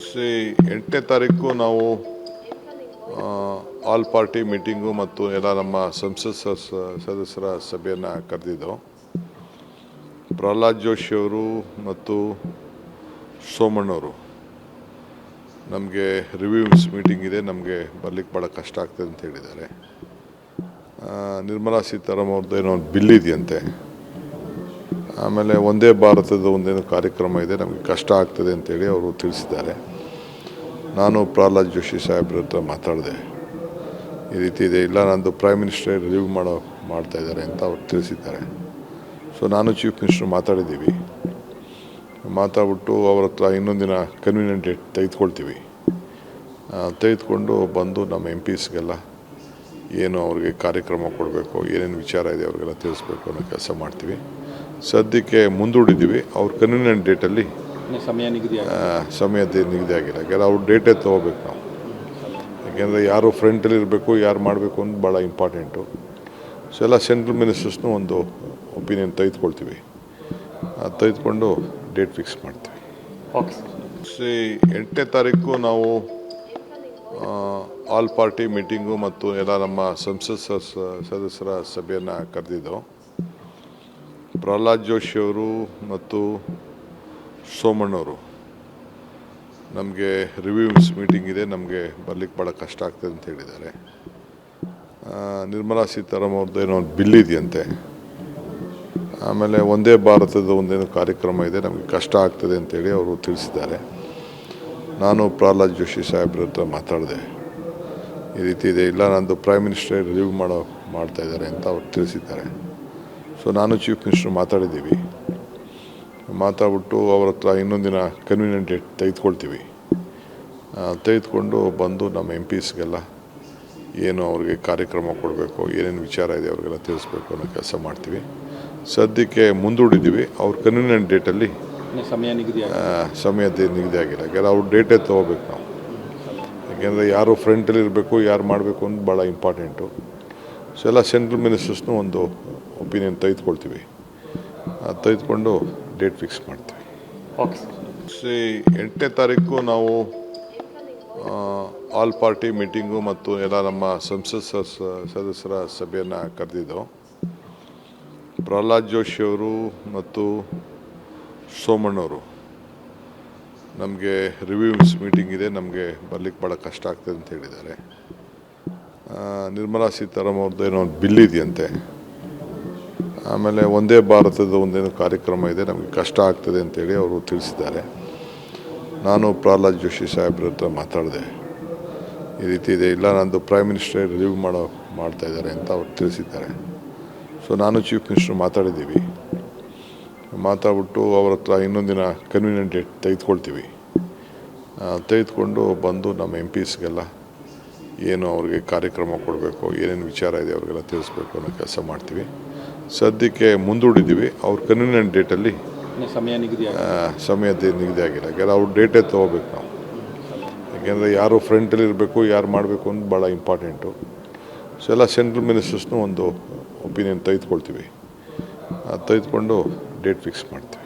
ಶ್ರೀ 8ನೇ ತಾರೀಕು ನಾವು all party meeting ಮತ್ತು ಎಲ್ಲ ನಮ್ಮ ಸಂಸತ್ ಸದಸ್ಯರ ಸಭೆಯನ್ನು ಕರೆದಿದ್ದೆವು. ಪ್ರಹ್ಲಾದ್ ಜೋಶಿ ಅವರು ಮತ್ತು ಸೋಮಣ್ಣವರು ನಮಗೆ ರಿವ್ಯೂಸ್ ಮೀಟಿಂಗ್ ಇದೆ, ನಮಗೆ ಬರಲಿಕ್ಕೆ ಭಾಳ ಕಷ್ಟ ಆಗ್ತದೆ ಅಂತ ಹೇಳಿದ್ದಾರೆ. ನಿರ್ಮಲಾ ಸೀತಾರಾಮನ್ ಅವ್ರದ್ದು ಏನೋ ಒಂದು ಬಿಲ್ ಇದೆಯಂತೆ. ಆಮೇಲೆ ಒಂದೇ ಭಾರತದ ಒಂದೇನೋ ಕಾರ್ಯಕ್ರಮ ಇದೆ, ನಮಗೆ ಕಷ್ಟ ಆಗ್ತದೆ ಅಂತೇಳಿ ಅವರು ತಿಳಿಸಿದ್ದಾರೆ. ನಾನು ಪ್ರಹ್ಲಾದ್ ಜೋಶಿ ಸಾಹೇಬ್ರ ಹತ್ರ ಮಾತಾಡಿದೆ, ಈ ರೀತಿ ಇದೆ, ಇಲ್ಲ ನಂದು ಪ್ರೈಮ್ ಮಿನಿಸ್ಟರ್ ರಿವ್ಯೂ ಮಾಡ್ತಾ ಇದ್ದಾರೆ ಅಂತ ಅವ್ರು ತಿಳಿಸಿದ್ದಾರೆ. ಸೊ ನಾನು ಚೀಫ್ ಮಿನಿಸ್ಟರ್ ಮಾತಾಡ್ಬಿಟ್ಟು ಅವ್ರ ಹತ್ರ ಇನ್ನೊಂದು ದಿನ ಕನ್ವೀನಿಯಂಟ್ ಡೇಟ್ ತೆಗೆದುಕೊಂಡು ಬಂದು ನಮ್ಮ MPsಗೆಲ್ಲ ಏನು ಅವ್ರಿಗೆ ಕಾರ್ಯಕ್ರಮ ಕೊಡಬೇಕು, ಏನೇನು ವಿಚಾರ ಇದೆ ಅವ್ರಿಗೆಲ್ಲ ತಿಳಿಸ್ಬೇಕು ಅನ್ನೋ ಕೆಲಸ ಮಾಡ್ತೀವಿ. ಸದ್ಯಕ್ಕೆ ಮುಂದೂಡಿದ್ದೀವಿ. ಅವ್ರ ಕನ್ವೀನಿಯಂಟ್ ಡೇಟಲ್ಲಿ ಸಮಯ ನಿಗದಿ ಆಗಿಲ್ಲ. ಯಾಕೆಂದರೆ ಅವ್ರ ಡೇಟೇ ತೊಗೋಬೇಕು ನಾವು. ಯಾಕೆಂದರೆ ಯಾರು ಫ್ರಂಟಲ್ಲಿ ಇರಬೇಕು, ಯಾರು ಮಾಡಬೇಕು ಅಂತ ಭಾಳ ಇಂಪಾರ್ಟೆಂಟು. ಸೊ ಎಲ್ಲ ಸೆಂಟ್ರಲ್ ಮಿನಿಸ್ಟರ್ಸ್ನೂ ಒಂದು ಒಪಿನಿಯನ್ ತೆಗೆದುಕೊಂಡು ಡೇಟ್ ಫಿಕ್ಸ್ ಮಾಡ್ತೀವಿ. ಶ್ರೀ 8ನೇ ತಾರೀಕು ನಾವು ಆಲ್ ಪಾರ್ಟಿ ಮೀಟಿಂಗು ಮತ್ತು ಎಲ್ಲ ನಮ್ಮ ಸಂಸತ್ ಸದಸ್ಯರ ಸಭೆಯನ್ನು ಕರೆದಿದ್ದೆವು. ಪ್ರಹ್ಲಾದ್ ಜೋಶಿ ಅವರು ಮತ್ತು ಸೋಮಣ್ಣವರು ನಮಗೆ ರಿವ್ಯೂಸ್ ಮೀಟಿಂಗ್ ಇದೆ, ನಮಗೆ ಬರಲಿಕ್ಕೆ ಭಾಳ ಕಷ್ಟ ಆಗ್ತದೆ ಅಂತ ಹೇಳಿದ್ದಾರೆ. ನಿರ್ಮಲಾ ಸೀತಾರಾಮನ್ ಅವ್ರದ್ದು ಏನೋ ಒಂದು ಬಿಲ್ ಇದೆಯಂತೆ. ಆಮೇಲೆ ಒಂದೇ ಭಾರತದ ಒಂದೇನೋ ಕಾರ್ಯಕ್ರಮ ಇದೆ, ನಮಗೆ ಕಷ್ಟ ಆಗ್ತದೆ ಅಂತೇಳಿ ಅವರು ತಿಳಿಸಿದ್ದಾರೆ. ನಾನು ಪ್ರಹ್ಲಾದ್ ಜೋಶಿ ಸಾಹೇಬ್ರ ಹತ್ರ ಮಾತಾಡಿದೆ, ಈ ರೀತಿ ಇದೆ, ಇಲ್ಲ ನಂದು ಪ್ರೈಮ್ ಮಿನಿಸ್ಟರ್ ರಿವ್ಯೂ ಮಾಡ್ತಾ ಇದ್ದಾರೆ ಅಂತ ಅವ್ರು ತಿಳಿಸಿದ್ದಾರೆ. ಸೊ ನಾನು ಚೀಫ್ ಮಿನಿಸ್ಟರ್ ಮಾತಾಡ್ಬಿಟ್ಟು ಅವ್ರ ಹತ್ರ ಇನ್ನೊಂದು ದಿನ ಕನ್ವೀನಿಯಂಟ್ ಡೇಟ್ ತೆಗೆದುಕೊಂಡು ಬಂದು ನಮ್ಮ MPsಗೆಲ್ಲ ಏನು ಅವ್ರಿಗೆ ಕಾರ್ಯಕ್ರಮ ಕೊಡಬೇಕು, ಏನೇನು ವಿಚಾರ ಇದೆ ಅವ್ರಿಗೆಲ್ಲ ತಿಳಿಸ್ಬೇಕು ಅನ್ನೋ ಕೆಲಸ ಮಾಡ್ತೀವಿ. ಸದ್ಯಕ್ಕೆ ಮುಂದೂಡಿದ್ದೀವಿ. ಅವ್ರ ಕನ್ವೀನಿಯಂಟ್ ಡೇಟಲ್ಲಿ ಸಮಯ ನಿಗದಿ ಆಗಿಲ್ಲ. ಯಾಕೆಂದರೆ ಅವ್ರ ಡೇಟೇ ತೊಗೋಬೇಕು ನಾವು. ಯಾಕೆಂದರೆ ಯಾರು ಫ್ರಂಟಲ್ಲಿ ಇರಬೇಕು, ಯಾರು ಮಾಡಬೇಕು ಅಂತ ಭಾಳ ಇಂಪಾರ್ಟೆಂಟು. ಸೊ ಎಲ್ಲ ಸೆಂಟ್ರಲ್ ಮಿನಿಸ್ಟರ್ಸ್ನೂ ಒಂದು ಒಪಿನಿಯನ್ ತೆಗೆದುಕೊಂಡು ಡೇಟ್ ಫಿಕ್ಸ್ ಮಾಡ್ತೀವಿ. ಶ್ರೀ 8ನೇ ತಾರೀಕು ನಾವು ಆಲ್ ಪಾರ್ಟಿ ಮೀಟಿಂಗು ಮತ್ತು ಎಲ್ಲ ನಮ್ಮ ಸಂಸತ್ ಸದಸ್ಯರ ಸಭೆಯನ್ನು ಕರೆದಿದ್ದೆವು. ಪ್ರಹ್ಲಾದ್ ಜೋಶಿ ಅವರು ಮತ್ತು ಸೋಮಣ್ಣವರು ನಮಗೆ ರಿವ್ಯೂಸ್ ಮೀಟಿಂಗ್ ಇದೆ, ನಮಗೆ ಬರಲಿಕ್ಕೆ ಭಾಳ ಕಷ್ಟ ಆಗ್ತದೆ ಅಂತ ಹೇಳಿದ್ದಾರೆ. ನಿರ್ಮಲಾ ಸೀತಾರಾಮನ್ ಅವ್ರದ್ದು ಏನೋ ಒಂದು ಬಿಲ್ ಇದೆಯಂತೆ. ಆಮೇಲೆ ಒಂದೇ ಭಾರತದ ಒಂದೇನೋ ಕಾರ್ಯಕ್ರಮ ಇದೆ, ನಮಗೆ ಕಷ್ಟ ಆಗ್ತದೆ ಅಂತೇಳಿ ಅವರು ತಿಳಿಸಿದ್ದಾರೆ. ನಾನು ಪ್ರಹ್ಲಾದ್ ಜೋಶಿ ಸಾಹೇಬ್ರ ಹತ್ರ ಮಾತಾಡಿದೆ, ಈ ರೀತಿ ಇದೆ, ಇಲ್ಲ ನಂದು ಪ್ರೈಮ್ ಮಿನಿಸ್ಟರ್ ರಿವ್ಯೂ ಮಾಡ್ತಾ ಇದ್ದಾರೆ ಅಂತ ಅವ್ರು ತಿಳಿಸಿದ್ದಾರೆ. ಸೊ ನಾನು ಚೀಫ್ ಮಿನಿಸ್ಟರ್ ಮಾತಾಡ್ಬಿಟ್ಟು ಅವ್ರ ಹತ್ರ ಇನ್ನೊಂದು ದಿನ ಕನ್ವೀನಿಯಂಟ್ ಡೇಟ್ ತೆಗೆದುಕೊಂಡು ಬಂದು ನಮ್ಮ MPsಗೆಲ್ಲ ಏನು ಅವ್ರಿಗೆ ಕಾರ್ಯಕ್ರಮ ಕೊಡಬೇಕು, ಏನೇನು ವಿಚಾರ ಇದೆ ಅವ್ರಿಗೆಲ್ಲ ತಿಳಿಸ್ಬೇಕು ಅನ್ನೋ ಕೆಲಸ ಮಾಡ್ತೀವಿ. ಸದ್ಯಕ್ಕೆ ಮುಂದೂಡಿದ್ದೀವಿ. ಅವ್ರ ಕನ್ವೀನಿಯಂಟ್ ಡೇಟಲ್ಲಿ ಸಮಯ ನಿಗದಿ ಆಗಿಲ್ಲ. ಯಾಕೆಂದರೆ ಅವ್ರ ಡೇಟೇ ತೊಗೋಬೇಕು ನಾವು. ಯಾಕೆಂದರೆ ಯಾರು ಫ್ರಂಟಲ್ಲಿ ಇರಬೇಕು, ಯಾರು ಮಾಡಬೇಕು ಅಂತ ಭಾಳ ಇಂಪಾರ್ಟೆಂಟು. ಸೊ ಎಲ್ಲ ಸೆಂಟ್ರಲ್ ಮಿನಿಸ್ಟರ್ಸ್ನೂ ಒಂದು ಒಪಿನಿಯನ್ ತೆಗೆದುಕೊಂಡು ಡೇಟ್ ಫಿಕ್ಸ್ ಮಾಡ್ತೀವಿ.